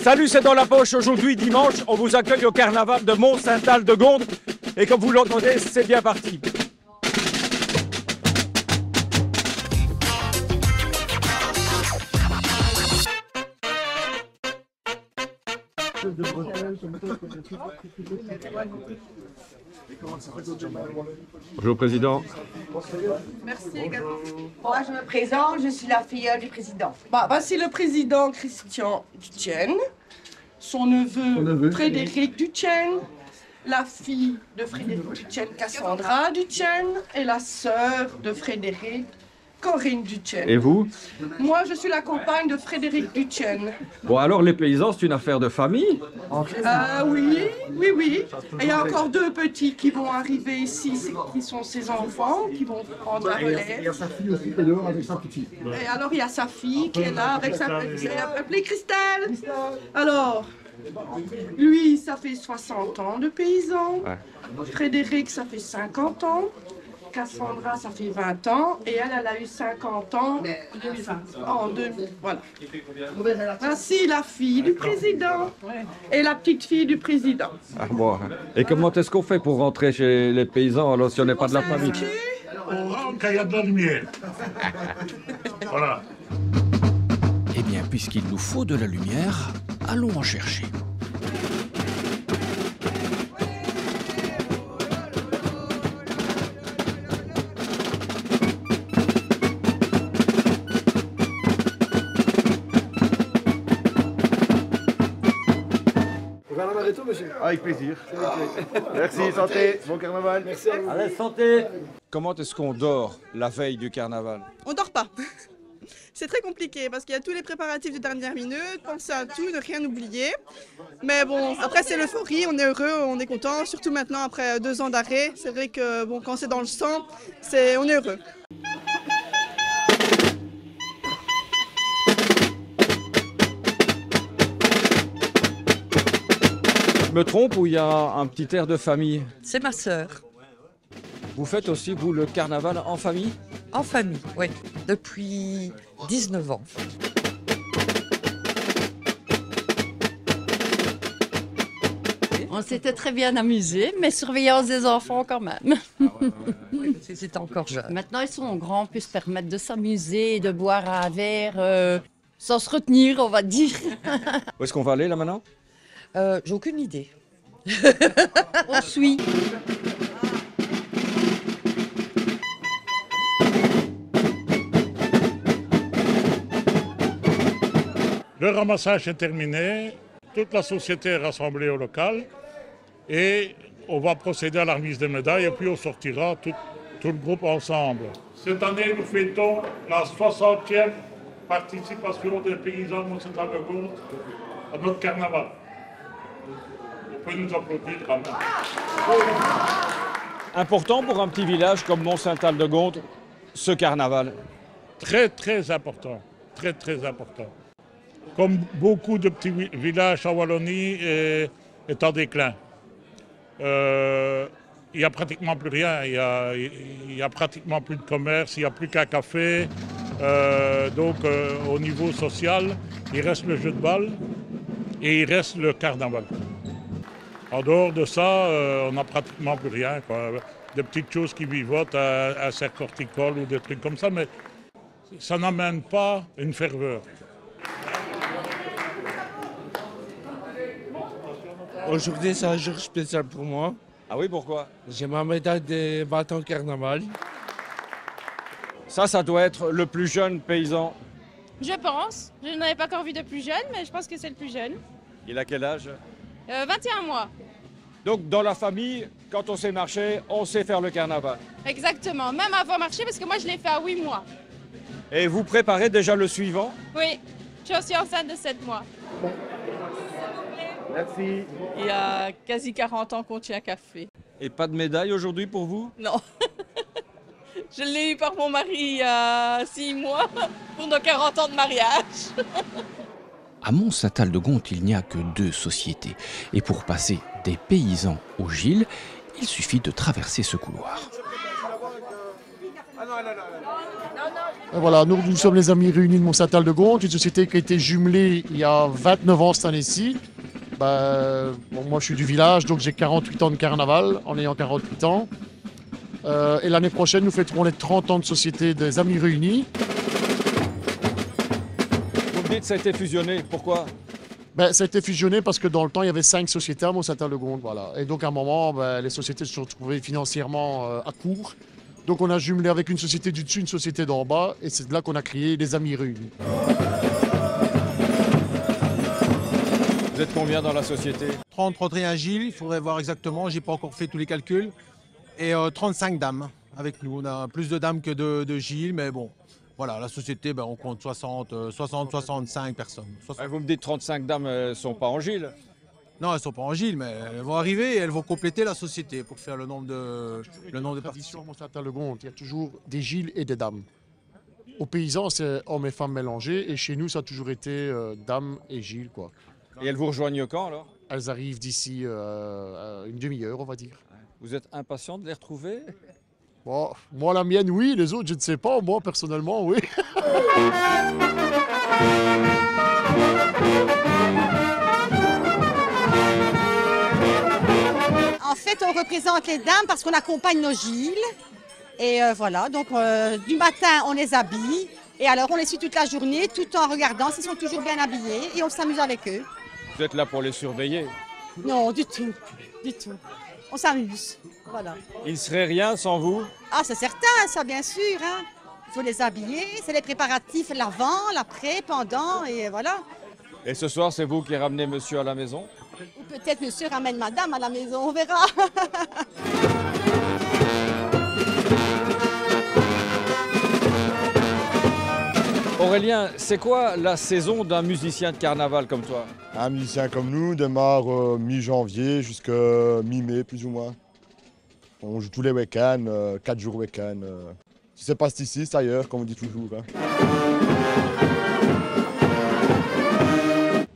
Salut, c'est dans la poche. Aujourd'hui, dimanche, on vous accueille au carnaval de Mont-Saint-Al-de-Gondes. Et comme vous l'entendez, c'est bien parti. Bonjour, Président. Merci également. Moi, je me présente, je suis la fille du président. Voici le président Christian Duchesne, son neveu Frédéric Duchesne, la fille de Frédéric Duchesne, Cassandra Duchesne, et la sœur de Frédéric, Corinne Duchesne. Et vous? Moi, je suis la compagne de Frédéric Duchesne. Bon, alors les paysans, c'est une affaire de famille? Oui. Et il y a encore deux petits qui vont arriver ici, qui sont ses enfants, qui vont prendre la relève. Il y a sa fille aussi qui est dehors avec sa petite. Et alors, il y a sa fille qui est là avec sa petite. Appelez Christelle. Alors, lui, ça fait 60 ans de paysan. Frédéric, ça fait 50 ans. Cassandra, ça fait 20 ans. Et elle a eu 50 ans en 2000. Voilà. Voici la fille du président et la petite fille du président. Ah, bon. Et comment est-ce qu'on fait pour rentrer chez les paysans alors si on n'est pas de la famille? On rentre quand il y a de la lumière. Voilà. Eh bien, puisqu'il nous faut de la lumière, allons en chercher. Avec plaisir. Merci, santé, bon carnaval. Merci à vous. Allez, santé! Comment est-ce qu'on dort la veille du carnaval? On dort pas. C'est très compliqué parce qu'il y a tous les préparatifs de dernière minute, penser à tout, ne rien oublier. Mais bon, après c'est l'euphorie, on est heureux, on est content, surtout maintenant après 2 ans d'arrêt. C'est vrai que bon, quand c'est dans le sang, on est heureux. Je me trompe ou il y a un petit air de famille? C'est ma sœur. Vous faites aussi, vous, le carnaval en famille? En famille, oui. Depuis 19 ans. On s'était très bien amusés, mais surveillance des enfants quand même. C'est encore jeune. Maintenant, ils sont grands, peuvent se permettre de s'amuser et de boire un verre sans se retenir, on va dire. Où est-ce qu'on va aller là maintenant? J'ai aucune idée. On suit. Le ramassage est terminé, toute la société est rassemblée au local et on va procéder à la remise des médailles et puis on sortira tout le groupe ensemble. Cette année, nous fêtons la 60e participation des paysans de Mont-Saint-Al-de-Gondes à notre carnaval. Vous pouvez nous applaudir quand même. Important pour un petit village comme Mont-Saint-Al-de-Gondes, ce carnaval? Très, très important. Très, très important. Comme beaucoup de petits villages en Wallonie est en déclin. Il n'y a pratiquement plus rien. Il y a pratiquement plus de commerce, il n'y a plus qu'un café. Donc au niveau social, il reste le jeu de balle et il reste le carnaval. En dehors de ça, on n'a pratiquement plus rien, quoi. Des petites choses qui vivotent, un cercle horticole ou des trucs comme ça, mais ça n'amène pas une ferveur. Aujourd'hui, c'est un jour spécial pour moi. Ah oui, pourquoi? J'ai ma médaille de 20 ans carnaval. Ça doit être le plus jeune paysan. Je pense. Je n'avais pas encore vu de plus jeune, mais je pense que c'est le plus jeune. Il a quel âge? 21 mois. Donc dans la famille, quand on sait marcher, on sait faire le carnaval. Exactement. Même avant marcher, parce que moi je l'ai fait à 8 mois. Et vous préparez déjà le suivant? Oui. Je suis enceinte de 7 mois. Merci. Il y a quasi 40 ans qu'on tient café. Et pas de médaille aujourd'hui pour vous? Non. Je l'ai eu par mon mari il y a 6 mois pour nos 40 ans de mariage. À Mont-Saint-Al-de-Gondes, il n'y a que 2 sociétés. Et pour passer des paysans au Gilles, il suffit de traverser ce couloir. Non, Et voilà, nous sommes les Amis Réunis de Mont-Saint-Al-de-Gonte, une société qui a été jumelée il y a 29 ans cette année-ci. Moi je suis du village, donc j'ai 48 ans de carnaval en ayant 48 ans. Et l'année prochaine, nous fêterons les 30 ans de société des Amis Réunis. Vous me dites que ça a été fusionné, pourquoi? Ça a été fusionné parce que dans le temps, il y avait 5 sociétés à Mont-Saint-Al-de-Gonte. Voilà. Et donc à un moment, les sociétés se sont retrouvées financièrement à court. Donc on a jumelé avec une société du dessus, une société d'en bas, et c'est de là qu'on a créé les Amis Réunis. Vous êtes combien dans la société? 30, 31 Gilles, il faudrait voir exactement, j'ai pas encore fait tous les calculs. Et 35 dames avec nous. On a plus de dames que de Gilles, mais bon, voilà, la société, on compte 65 personnes. 60. Vous me dites 35 dames, elles ne sont pas en Gilles? Non, elles ne sont pas en Gilles, mais elles vont arriver et elles vont compléter la société pour faire le nombre de participants. À Mont-Saint-Al-de-Gonte, il y a toujours des Gilles et des dames. Aux paysans, c'est hommes et femmes mélangés, et chez nous, ça a toujours été dames et Gilles, quoi. Et elles vous rejoignent quand, alors? Elles arrivent d'ici une demi-heure, on va dire. Vous êtes impatient de les retrouver? Bon, moi, la mienne, oui. Les autres, je ne sais pas. Moi, personnellement, oui. En fait, on représente les dames parce qu'on accompagne nos Gilles. Et voilà, donc du matin, on les habille. Et alors, on les suit toute la journée, tout en regardant s'ils sont toujours bien habillés. Et on s'amuse avec eux. Vous êtes là pour les surveiller? Non, du tout. Du tout. On s'amuse, voilà. Il ne serait rien sans vous? Ah, c'est certain, ça, bien sûr. Hein. Il faut les habiller, c'est les préparatifs l'avant, l'après, pendant, et voilà. Et ce soir, c'est vous qui ramenez monsieur à la maison? Ou peut-être monsieur ramène madame à la maison, on verra. Aurélien, c'est quoi la saison d'un musicien de carnaval comme toi? Un musicien comme nous démarre mi-janvier jusqu'à mi-mai, plus ou moins. On joue tous les week-ends, 4 jours week-end. Si c'est pas ici, c'est ailleurs, comme on dit toujours. Hein.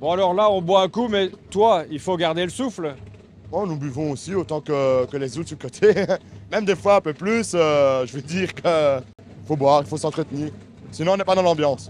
Bon alors là, on boit un coup, mais toi, il faut garder le souffle. Bon, nous buvons aussi autant que les autres sur le côté. Même des fois un peu plus, je veux dire qu'il faut boire, il faut s'entretenir. Sinon, on n'est pas dans l'ambiance.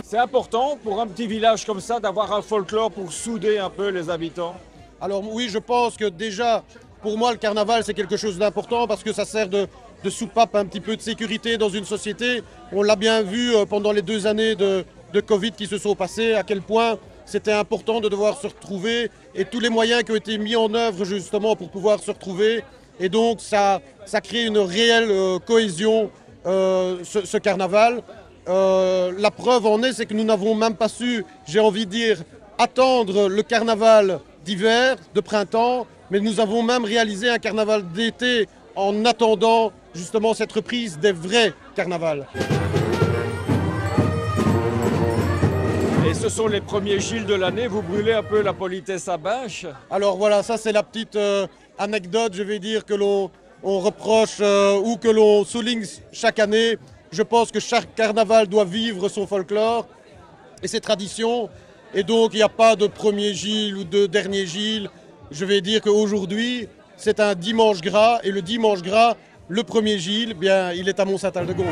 C'est important pour un petit village comme ça d'avoir un folklore pour souder un peu les habitants? Alors oui, je pense que déjà, pour moi, le carnaval, c'est quelque chose d'important parce que ça sert de soupape, un petit peu de sécurité dans une société. On l'a bien vu pendant les 2 années de Covid qui se sont passées, à quel point c'était important de devoir se retrouver et tous les moyens qui ont été mis en œuvre justement pour pouvoir se retrouver. Et donc ça crée une réelle cohésion, ce carnaval. La preuve en est, c'est que nous n'avons même pas su, j'ai envie de dire, attendre le carnaval d'hiver, de printemps, mais nous avons même réalisé un carnaval d'été en attendant justement cette reprise des vrais carnavals. Et ce sont les premiers Gilles de l'année, vous brûlez un peu la politesse à Binche? Alors voilà, ça c'est la petite anecdote, je vais dire, que l'on reproche ou que l'on souligne chaque année. Je pense que chaque carnaval doit vivre son folklore et ses traditions. Et donc il n'y a pas de premier Gilles ou de dernier Gilles. Je vais dire qu'aujourd'hui, c'est un dimanche gras. Et le dimanche gras, le premier Gilles, bien, il est à Mont-Saint-Al-de-Gonte.